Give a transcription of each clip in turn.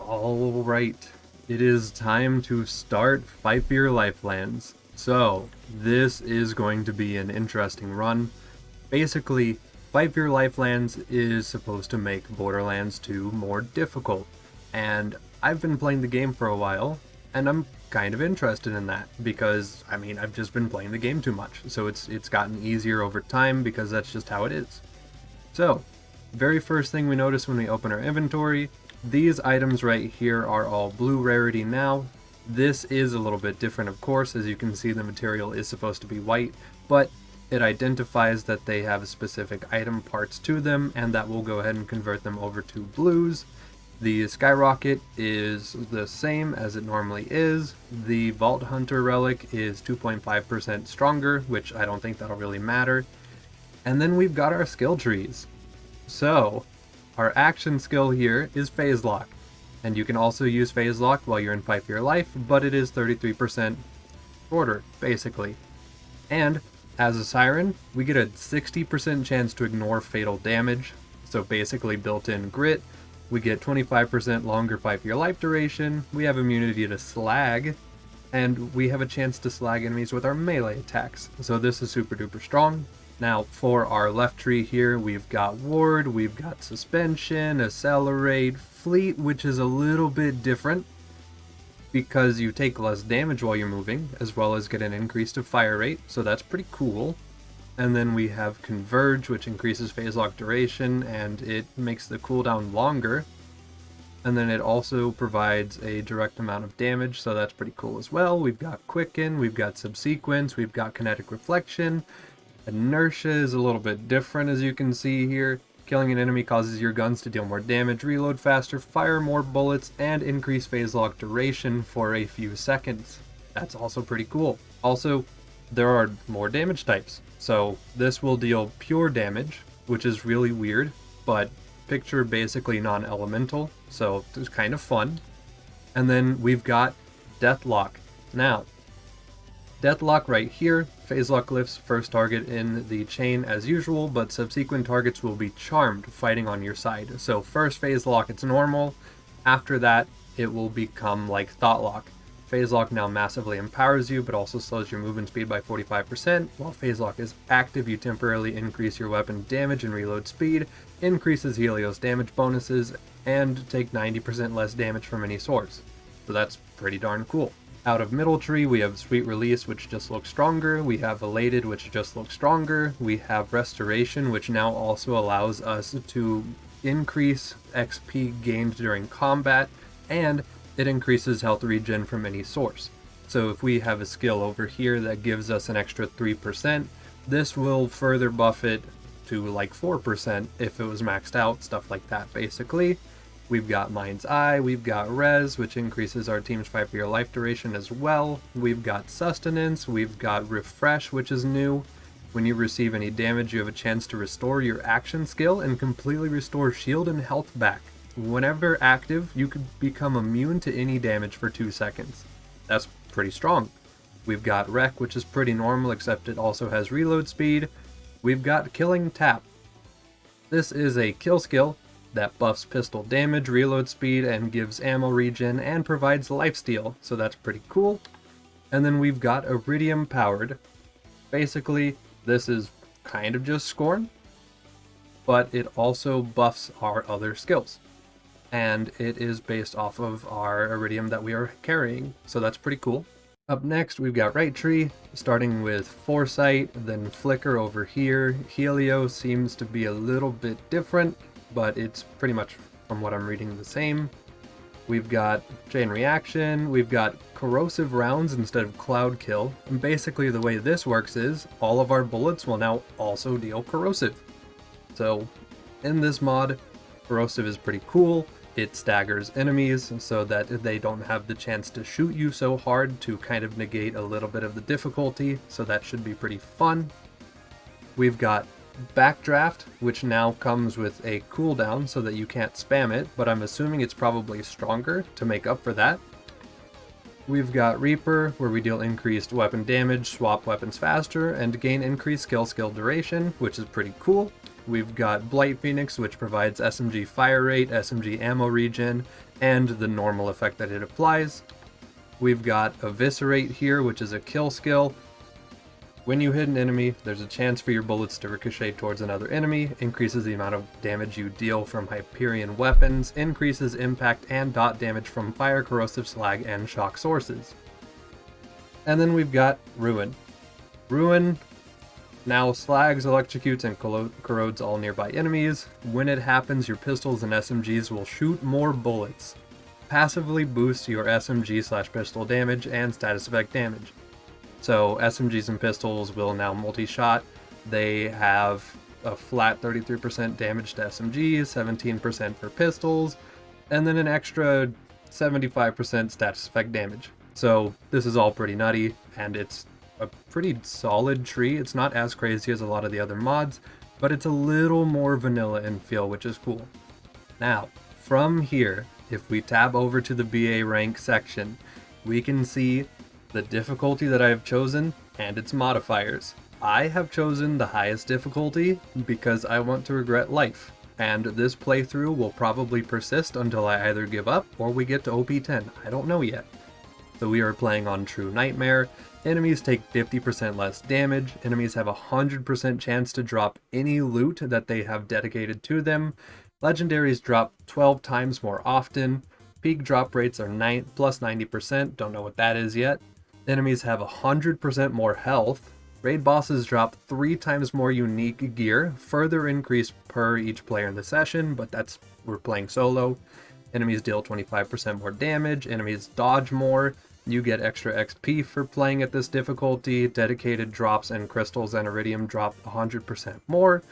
Alright, it is time to start FFYLands. So, this is going to be an interesting run. Basically, FFYLands is supposed to make Borderlands 2 more difficult, and I've been playing the game for a while, and I'm kind of interested in that, because, I mean, I've just been playing the game too much, so it's gotten easier over time, because that's just how it is. So, very first thing we notice when we open our inventory, these items right here are all blue rarity now. This is a little bit different, of course. As you can see, the material is supposed to be white, but it identifies that they have specific item parts to them, and that will go ahead and convert them over to blues. The Skyrocket is the same as it normally is. The Vault Hunter Relic is 2.5% stronger, which I don't think that'll really matter. And then we've got our skill trees. So, our action skill here is Phase Lock, and you can also use Phase Lock while you're in Fight for Your Life, but it is 33% shorter, basically. And, as a Siren, we get a 60% chance to ignore fatal damage, so basically built-in grit. We get 25% longer Fight for Your Life duration, we have immunity to slag, and we have a chance to slag enemies with our melee attacks, so this is super duper strong. Now, for our left tree here, we've got Ward, we've got Suspension, Accelerate, Fleet, which is a little bit different because you take less damage while you're moving, as well as get an increase to fire rate, so that's pretty cool. And then we have Converge, which increases phase lock duration, and it makes the cooldown longer. And then it also provides a direct amount of damage, so that's pretty cool as well. We've got Quicken, we've got Subsequence, we've got Kinetic Reflection. Inertia is a little bit different, as you can see here. Killing an enemy causes your guns to deal more damage, reload faster, fire more bullets, and increase phase lock duration for a few seconds. That's also pretty cool. Also, there are more damage types. So this will deal pure damage, which is really weird, but picture basically non-elemental, so it's kind of fun. And then we've got Deathlock. Now, Deathlock right here, phase lock lifts first target in the chain as usual, but subsequent targets will be charmed fighting on your side. So first phase lock, it's normal. After that, it will become like Thought Lock. Phase lock now massively empowers you, but also slows your movement speed by 45%. While phase lock is active, you temporarily increase your weapon damage and reload speed, increases Helios damage bonuses, and take 90% less damage from any source. So that's pretty darn cool. Out of middle tree, we have Sweet Release, which just looks stronger. We have Elated, which just looks stronger. We have Restoration, which now also allows us to increase XP gained during combat, and it increases health regen from any source. So if we have a skill over here that gives us an extra 3%, this will further buff it to like 4% if it was maxed out, stuff like that basically. We've got Mind's Eye, we've got Res, which increases our team's Fight for Your Life duration as well. We've got Sustenance, we've got Refresh, which is new. When you receive any damage, you have a chance to restore your action skill and completely restore shield and health back. Whenever active, you could become immune to any damage for 2 seconds. That's pretty strong. We've got Wreck, which is pretty normal, except it also has reload speed. We've got Killing Tap. This is a kill skill that buffs pistol damage, reload speed, and gives ammo regen, and provides lifesteal, so that's pretty cool. And then we've got Iridium Powered. Basically, this is kind of just Scorn, but it also buffs our other skills. And it is based off of our Iridium that we are carrying, so that's pretty cool. Up next, we've got Right Tree, starting with Foresight, then Flicker over here. Helio seems to be a little bit different, but it's pretty much, from what I'm reading, the same. We've got Chain Reaction, we've got Corrosive Rounds instead of Cloud Kill, and basically the way this works is all of our bullets will now also deal Corrosive. So in this mod, Corrosive is pretty cool. It staggers enemies so that they don't have the chance to shoot you so hard to kind of negate a little bit of the difficulty, so that should be pretty fun. We've got Backdraft, which now comes with a cooldown so that you can't spam it, but I'm assuming it's probably stronger to make up for that. We've got Reaper, where we deal increased weapon damage, swap weapons faster, and gain increased skill duration, which is pretty cool. we've got Blight Phoenix, which provides SMG fire rate, SMG ammo regen, and the normal effect that it applies. We've got Eviscerate here, which is a kill skill. When you hit an enemy, there's a chance for your bullets to ricochet towards another enemy, increases the amount of damage you deal from Hyperion weapons, increases impact and dot damage from fire, corrosive slag, and shock sources. And then we've got Ruin. Ruin now slags, electrocutes, and corrodes all nearby enemies. When it happens, your pistols and SMGs will shoot more bullets. Passively boosts your SMG/pistol damage and status effect damage. So SMGs and pistols will now multi-shot. They have a flat 33% damage to SMGs, 17% for pistols, and then an extra 75% status effect damage. So this is all pretty nutty, and it's a pretty solid tree. It's not as crazy as a lot of the other mods, but it's a little more vanilla in feel, which is cool. Now, from here, if we tab over to the BA rank section, we can see the difficulty that I have chosen and its modifiers. I have chosen the highest difficulty because I want to regret life, and this playthrough will probably persist until I either give up or we get to OP 10. I don't know yet. So we are playing on True Nightmare. Enemies take 50% less damage. Enemies have a 100% chance to drop any loot that they have dedicated to them. Legendaries drop 12 times more often. Peak drop rates are plus 90%. Don't know what that is yet. Enemies have 100% more health. Raid bosses drop 3 times more unique gear, further increase per each player in the session, but we're playing solo. Enemies deal 25% more damage, enemies dodge more, you get extra XP for playing at this difficulty, dedicated drops and crystals and iridium drop 100% more.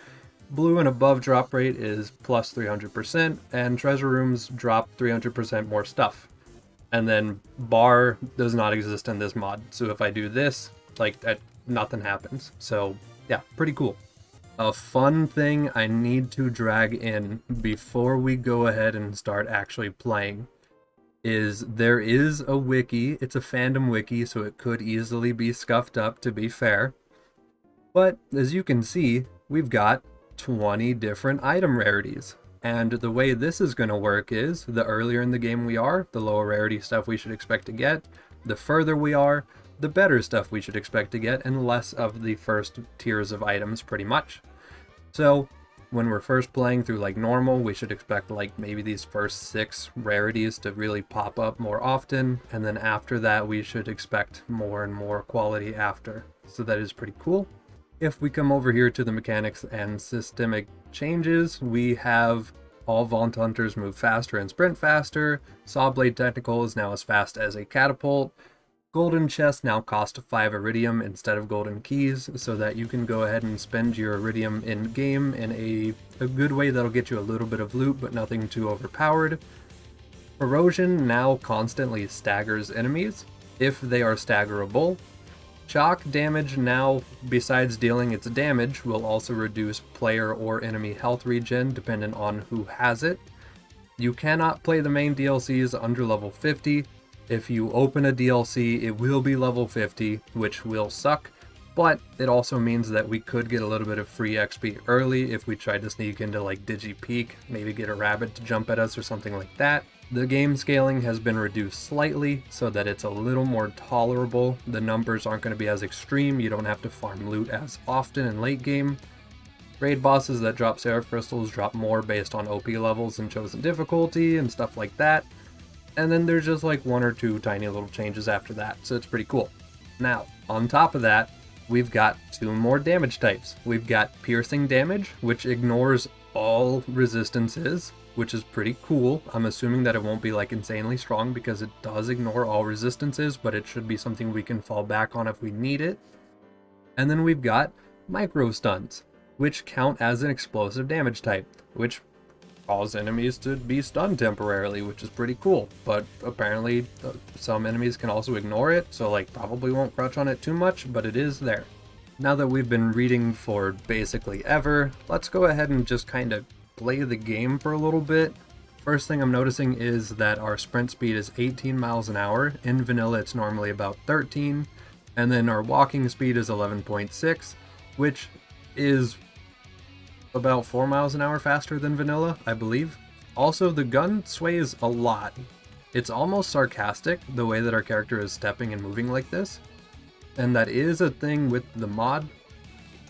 Blue and above drop rate is plus 300%, and treasure rooms drop 300% more stuff. And then bar does not exist in this mod, so if I do this, nothing happens. So yeah, pretty cool. A fun thing I need to drag in before we go ahead and start actually playing is there is a wiki. It's a fandom wiki, so it could easily be scuffed up, to be fair. But as you can see, we've got 20 different item rarities. And the way this is going to work is, the earlier in the game we are, the lower rarity stuff we should expect to get. The further we are, the better stuff we should expect to get, and less of the first tiers of items, pretty much. So, when we're first playing through normal, we should expect maybe these first 6 rarities to really pop up more often, and then after that we should expect more and more quality after. So that is pretty cool. If we come over here to the mechanics and systemic changes, we have all Vault Hunters move faster and sprint faster. Sawblade Technical is now as fast as a catapult. Golden chests now cost 5 iridium instead of golden keys, so that you can go ahead and spend your iridium in game in a good way that'll get you a little bit of loot, but nothing too overpowered. Erosion now constantly staggers enemies, if they are staggerable. Shock damage now, besides dealing its damage, will also reduce player or enemy health regen depending on who has it. You cannot play the main DLCs under level 50. If you open a DLC, it will be level 50, which will suck, but it also means that we could get a little bit of free XP early if we tried to sneak into DigiPeak, maybe get a rabbit to jump at us or something like that. The game scaling has been reduced slightly so that it's a little more tolerable. The numbers aren't going to be as extreme, you don't have to farm loot as often in late game. Raid bosses that drop Seraph Crystals drop more based on OP levels and chosen difficulty and stuff like that. And then there's just 1 or 2 tiny little changes after that, so it's pretty cool. Now, on top of that, we've got 2 more damage types. We've got piercing damage, which ignores all resistances, which is pretty cool. I'm assuming that it won't be insanely strong because it does ignore all resistances, but it should be something we can fall back on if we need it. And then we've got micro stuns, which count as an explosive damage type, which cause enemies to be stunned temporarily, which is pretty cool. But apparently some enemies can also ignore it, so probably won't crouch on it too much, but it is there. Now that we've been reading for basically ever, let's go ahead and just kind of play the game for a little bit. First thing I'm noticing is that our sprint speed is 18 miles an hour. In vanilla it's normally about 13, and then our walking speed is 11.6, which is about 4 miles an hour faster than vanilla, I believe. Also, the gun sways a lot. It's almost sarcastic, the way that our character is stepping and moving like this. And that is a thing with the mod.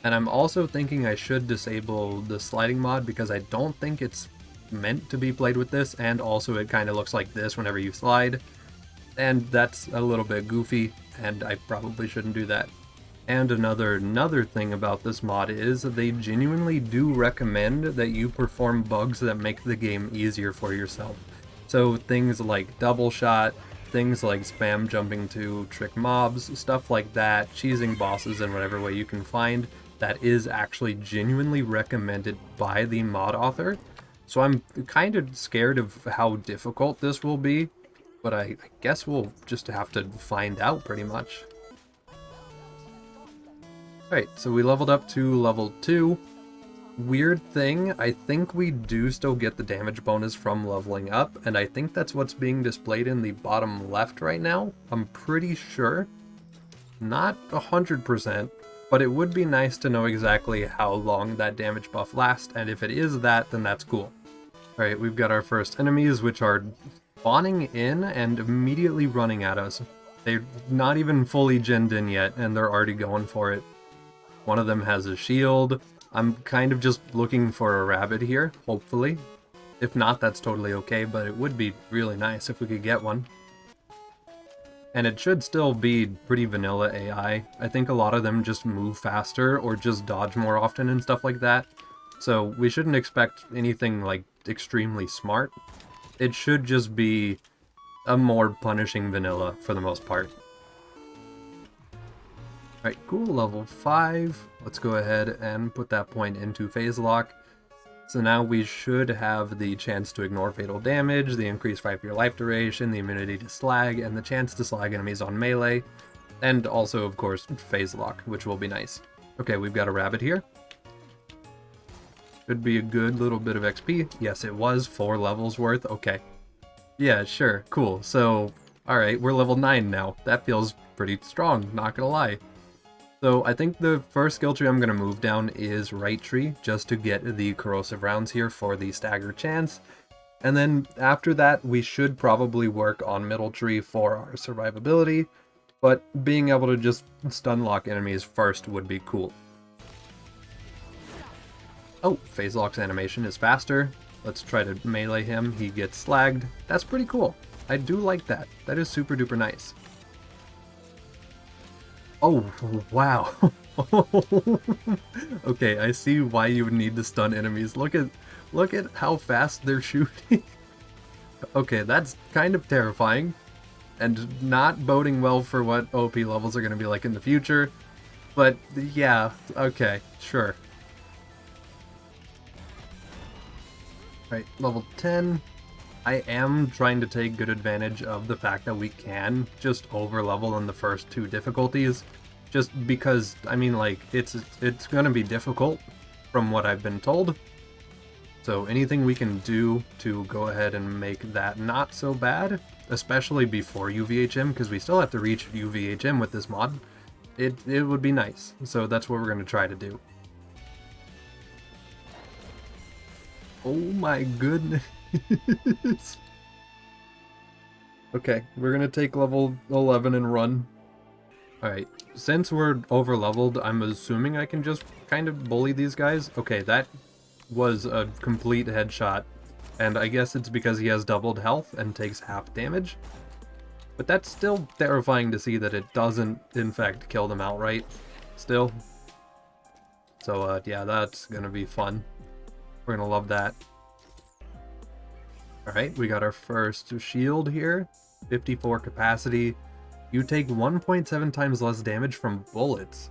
And I'm also thinking I should disable the sliding mod because I don't think it's meant to be played with this, and also it kind of looks like this whenever you slide. And that's a little bit goofy, and I probably shouldn't do that. And another thing about this mod is they genuinely do recommend that you perform bugs that make the game easier for yourself. So things like double shot, things like spam jumping to trick mobs, stuff like that, cheesing bosses in whatever way you can find, that is actually genuinely recommended by the mod author. So I'm kind of scared of how difficult this will be, but I guess we'll just have to find out pretty much. Alright, so we leveled up to level 2. Weird thing, I think we do still get the damage bonus from leveling up, and I think that's what's being displayed in the bottom left right now. I'm pretty sure. Not 100%, but it would be nice to know exactly how long that damage buff lasts, and if it is that, then that's cool. Alright, we've got our first enemies, which are spawning in and immediately running at us. They're not even fully genned in yet, and they're already going for it. One of them has a shield. I'm kind of just looking for a rabbit here, hopefully. If not, that's totally okay, but it would be really nice if we could get one. And it should still be pretty vanilla AI. I think a lot of them just move faster or just dodge more often and stuff like that. So we shouldn't expect anything like extremely smart. It should just be a more punishing vanilla for the most part. Alright, cool, level 5. Let's go ahead and put that point into phase lock. So now we should have the chance to ignore fatal damage, the increased 5-year life duration, the immunity to slag, and the chance to slag enemies on melee. And also, of course, phase lock, which will be nice. Okay, we've got a rabbit here. Should be a good little bit of XP. Yes, it was 4 levels worth. Okay. Yeah, sure, cool. So, alright, we're level 9 now. That feels pretty strong, not gonna lie. So I think the first skill tree I'm going to move down is right tree, just to get the corrosive rounds here for the stagger chance. And then after that, we should probably work on middle tree for our survivability, but being able to just stun lock enemies first would be cool. Oh, phase lock's animation is faster. Let's try to melee him. He gets slagged. That's pretty cool. I do like that. That is super duper nice. Oh, wow. Okay, I see why you would need to stun enemies. Look at how fast they're shooting. Okay, that's kind of terrifying, and not boding well for what OP levels are going to be like in the future. But yeah, okay, sure. Right, level 10. I am trying to take good advantage of the fact that we can just over-level in the first 2 difficulties, just because, I mean, like, it's gonna be difficult from what I've been told. So anything we can do to go ahead and make that not so bad, especially before UVHM, because we still have to reach UVHM with this mod, it would be nice. So that's what we're gonna try to do. Oh my goodness. Okay, we're gonna take level 11 and run. Alright, since we're over leveled, I'm assuming I can just kind of bully these guys. Okay, that was a complete headshot, and I guess it's because he has doubled health and takes half damage. But that's still terrifying to see that it doesn't, in fact, kill them outright, still. So, yeah, that's gonna be fun. We're gonna love that. Alright, we got our first shield here. 54 capacity. You take 1.7 times less damage from bullets.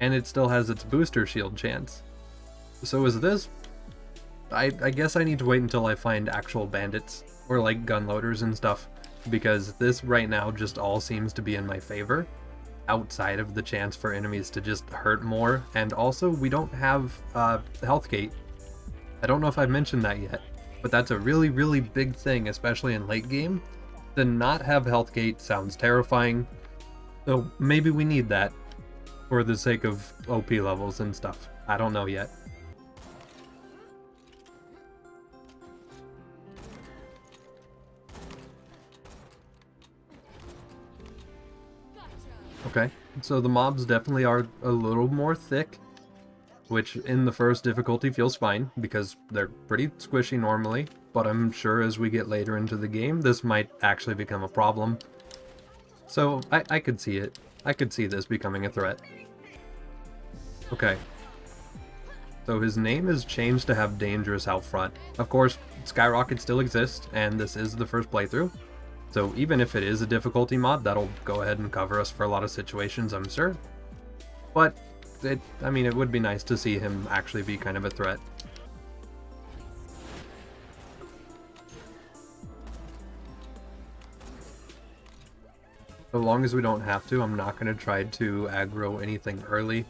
And it still has its booster shield chance. So is this... I guess I need to wait until I find actual bandits, or like gun loaders and stuff, because this right now just all seems to be in my favor, outside of the chance for enemies to just hurt more, and also we don't have health gate. I don't know if I've mentioned that yet, but that's a really, really big thing, especially in late game. To not have health gate sounds terrifying, so maybe we need that for the sake of OP levels and stuff. I don't know yet. Okay, so the mobs definitely are a little more thick, which in the first difficulty feels fine, because they're pretty squishy normally, but I'm sure as we get later into the game, this might actually become a problem. So I could see it. I could see this becoming a threat. Okay. So his name is changed to have Dangerous out front. Of course, Skyrocket still exists, and this is the first playthrough. So even if it is a difficulty mod, that'll go ahead and cover us for a lot of situations, I'm sure. But, I mean, it would be nice to see him actually be kind of a threat. So long as we don't have to, I'm not going to try to aggro anything early.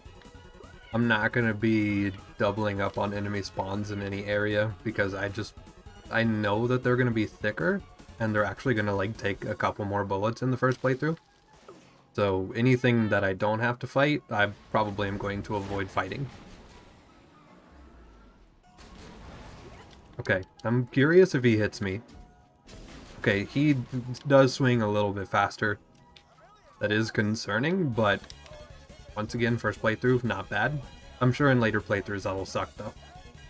I'm not going to be doubling up on enemy spawns in any area, because I know that they're going to be thicker, and they're actually going to like take a couple more bullets in the first playthrough. So anything that I don't have to fight, I probably am going to avoid fighting. Okay, I'm curious if he hits me. Okay, he does swing a little bit faster. That is concerning, but once again, first playthrough, not bad. I'm sure in later playthroughs that'll suck though.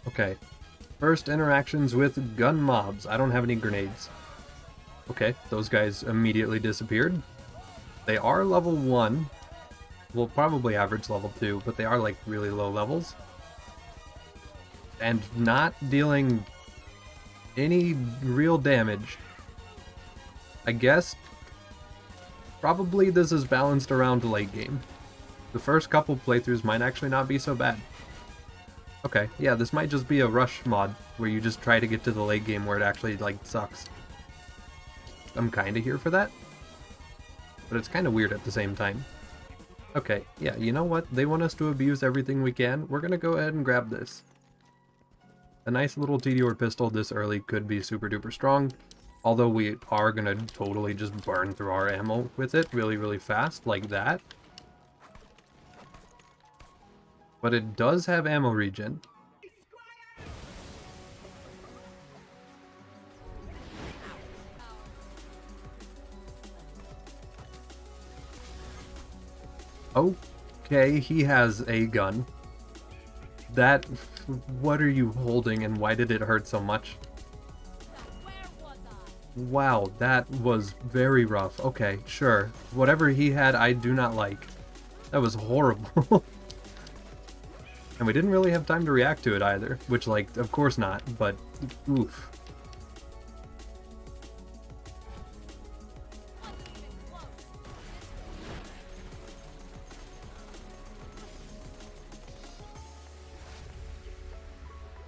Okay, first interactions with gun mobs. I don't have any grenades. Okay, those guys immediately disappeared. They are level 1. Well, probably average level 2, but they are like really low levels. And not dealing any real damage. I guess probably this is balanced around the late game. The first couple playthroughs might actually not be so bad. Okay, yeah, this might just be a rush mod, where you just try to get to the late game where it actually, like, sucks. I'm kinda here for that. But it's kinda weird at the same time. Okay, yeah, you know what? They want us to abuse everything we can. We're gonna go ahead and grab this. A nice little TDR pistol this early could be super duper strong. Although we are gonna totally just burn through our ammo with it really, really fast, like that. But it does have ammo regen. Okay, he has a gun. That... what are you holding and why did it hurt so much? Wow, that was very rough. Okay, sure. Whatever he had, I do not like. That was horrible. And we didn't really have time to react to it either, which, like, of course not, but oof.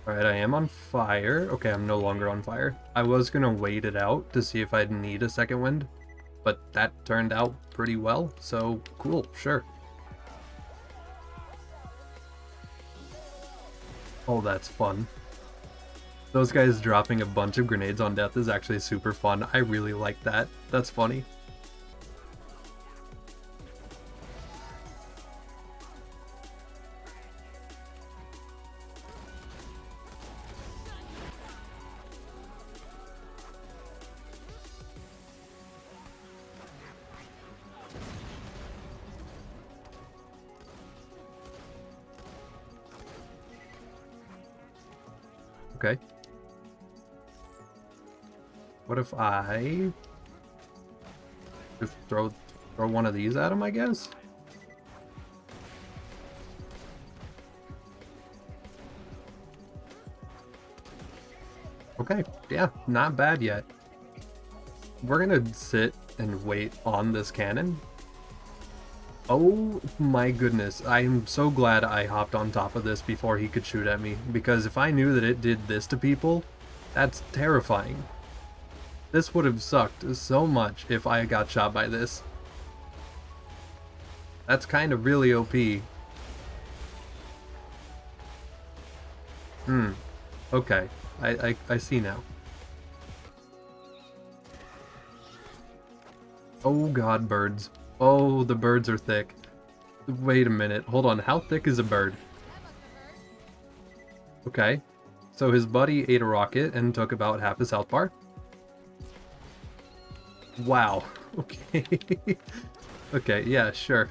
Alright, I am on fire. Okay, I'm no longer on fire. I was gonna wait it out to see if I'd need a second wind, but that turned out pretty well, so cool, sure. Oh, that's fun. Those guys dropping a bunch of grenades on death is actually super fun. I really like that. That's funny. Okay. What if I just throw one of these at him, I guess? Okay, yeah, not bad yet. We're gonna sit and wait on this cannon. Oh my goodness, I am so glad I hopped on top of this before he could shoot at me, because if I knew that it did this to people, that's terrifying. This would have sucked so much if I got shot by this. That's kind of really OP. Okay, I see now. Oh god, birds. Oh, the birds are thick. Wait a minute, hold on, how thick is a bird? Okay, so his buddy ate a rocket and took about half his health bar. Wow, okay. Okay, yeah, sure.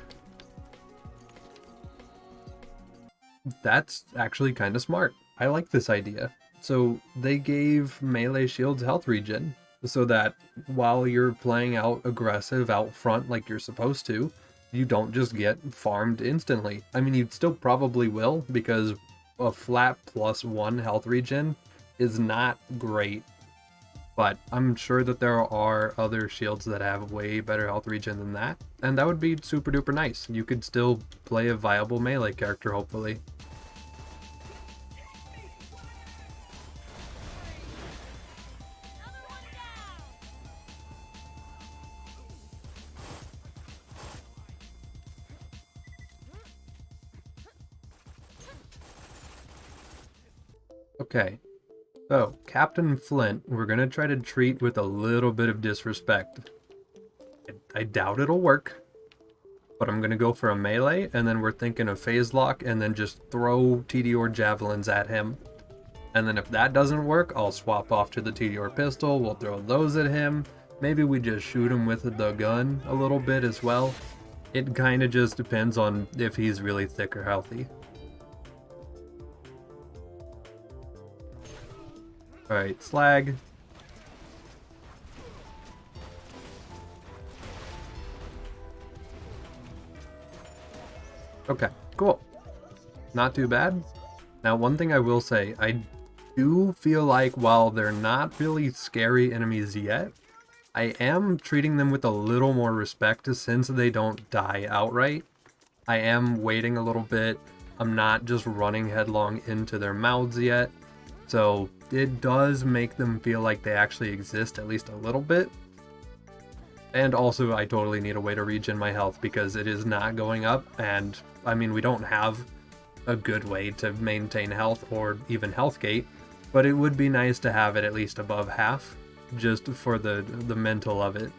That's actually kind of smart. I like this idea. So they gave melee shields health regen, so that while you're playing out aggressive out front like you're supposed to, you don't just get farmed instantly. I mean, you still probably will, because a flat +1 health regen is not great. But I'm sure that there are other shields that have way better health regen than that, and that would be super duper nice. You could still play a viable melee character, hopefully. Okay, so Captain Flint, we're gonna try to treat with a little bit of disrespect. I doubt it'll work, but I'm gonna go for a melee, and then we're thinking of phase lock, and then just throw Tediore javelins at him. And then if that doesn't work, I'll swap off to the Tediore pistol, we'll throw those at him. Maybe we just shoot him with the gun a little bit as well. It kinda just depends on if he's really thick or healthy. Alright, slag. Okay, cool. Not too bad. Now, one thing I will say, I do feel like while they're not really scary enemies yet, I am treating them with a little more respect since they don't die outright. I am waiting a little bit. I'm not just running headlong into their mouths yet. So it does make them feel like they actually exist at least a little bit. And also, I totally need a way to regen my health because it is not going up. And I mean, we don't have a good way to maintain health or even health gate, but it would be nice to have it at least above half, just for the mental of it.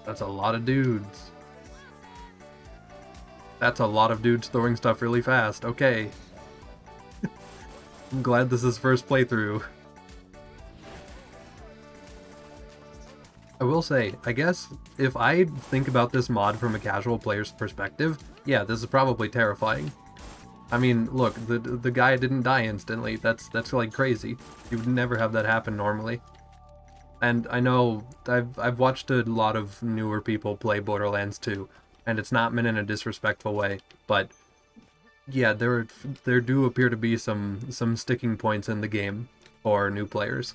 That's a lot of dudes. That's a lot of dudes throwing stuff really fast. Okay. I'm glad this is first playthrough. I will say, I guess, if I think about this mod from a casual player's perspective, yeah, this is probably terrifying. I mean, look, the guy didn't die instantly. That's like crazy. You would never have that happen normally. And I know I've watched a lot of newer people play Borderlands 2, and it's not meant in a disrespectful way, but yeah, there do appear to be some sticking points in the game for new players.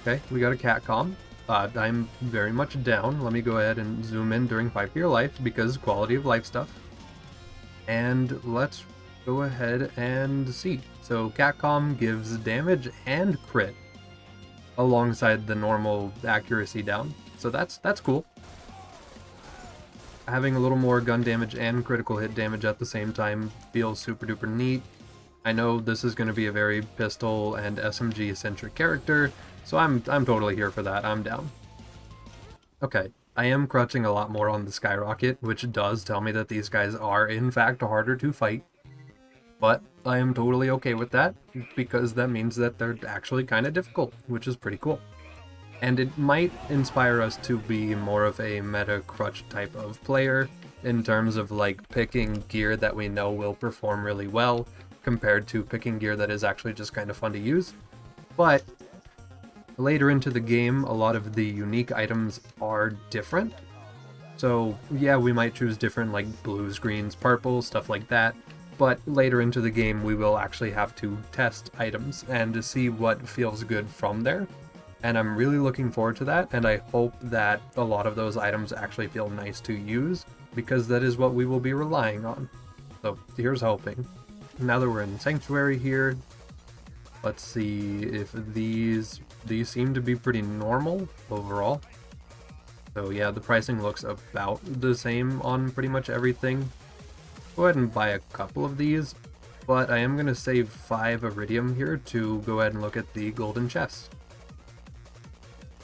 Okay, we got a catcom. I'm very much down. Let me go ahead and zoom in during Fight for Your Life because quality of life stuff. And let's go ahead and see. So catcom gives damage and crit alongside the normal accuracy down. So that's cool. Having a little more gun damage and critical hit damage at the same time feels super duper neat. I know this is going to be a very pistol and SMG centric character, so I'm totally here for that. I'm down. Okay, I am crouching a lot more on the skyrocket, which does tell me that these guys are in fact harder to fight. But I am totally okay with that, because that means that they're actually kind of difficult, which is pretty cool. And it might inspire us to be more of a meta crutch type of player, in terms of like picking gear that we know will perform really well, compared to picking gear that is actually just kind of fun to use. But later into the game, a lot of the unique items are different. So yeah, we might choose different like blues, greens, purples, stuff like that. But later into the game, we will actually have to test items and to see what feels good from there. And I'm really looking forward to that, and I hope that a lot of those items actually feel nice to use, because that is what we will be relying on. So here's hoping. Now that we're in Sanctuary here, let's see if these seem to be pretty normal overall. So yeah, the pricing looks about the same on pretty much everything. Go ahead and buy a couple of these, but I am going to save 5 iridium here to go ahead and look at the golden chest.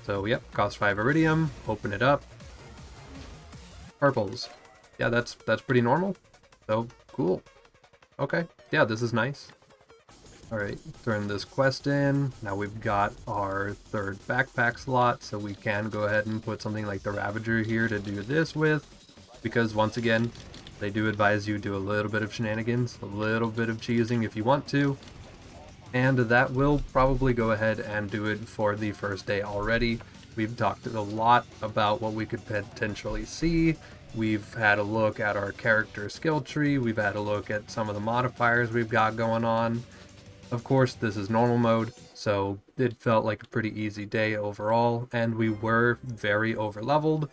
So yep, cost 5 iridium, open it up. Purples. Yeah, that's pretty normal. So cool. Okay, yeah, this is nice. Alright, turn this quest in. Now we've got our third backpack slot, so we can go ahead and put something like the Ravager here to do this with. Because once again, they do advise you do a little bit of shenanigans, a little bit of cheesing if you want to. And that will probably go ahead and do it for the first day already. We've talked a lot about what we could potentially see. We've had a look at our character skill tree. We've had a look at some of the modifiers we've got going on. Of course, this is normal mode, so it felt like a pretty easy day overall, and we were very overleveled,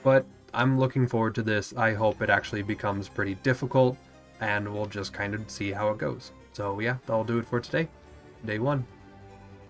but I'm looking forward to this. I hope it actually becomes pretty difficult, and we'll just kind of see how it goes. So yeah, that'll do it for today. Day 1.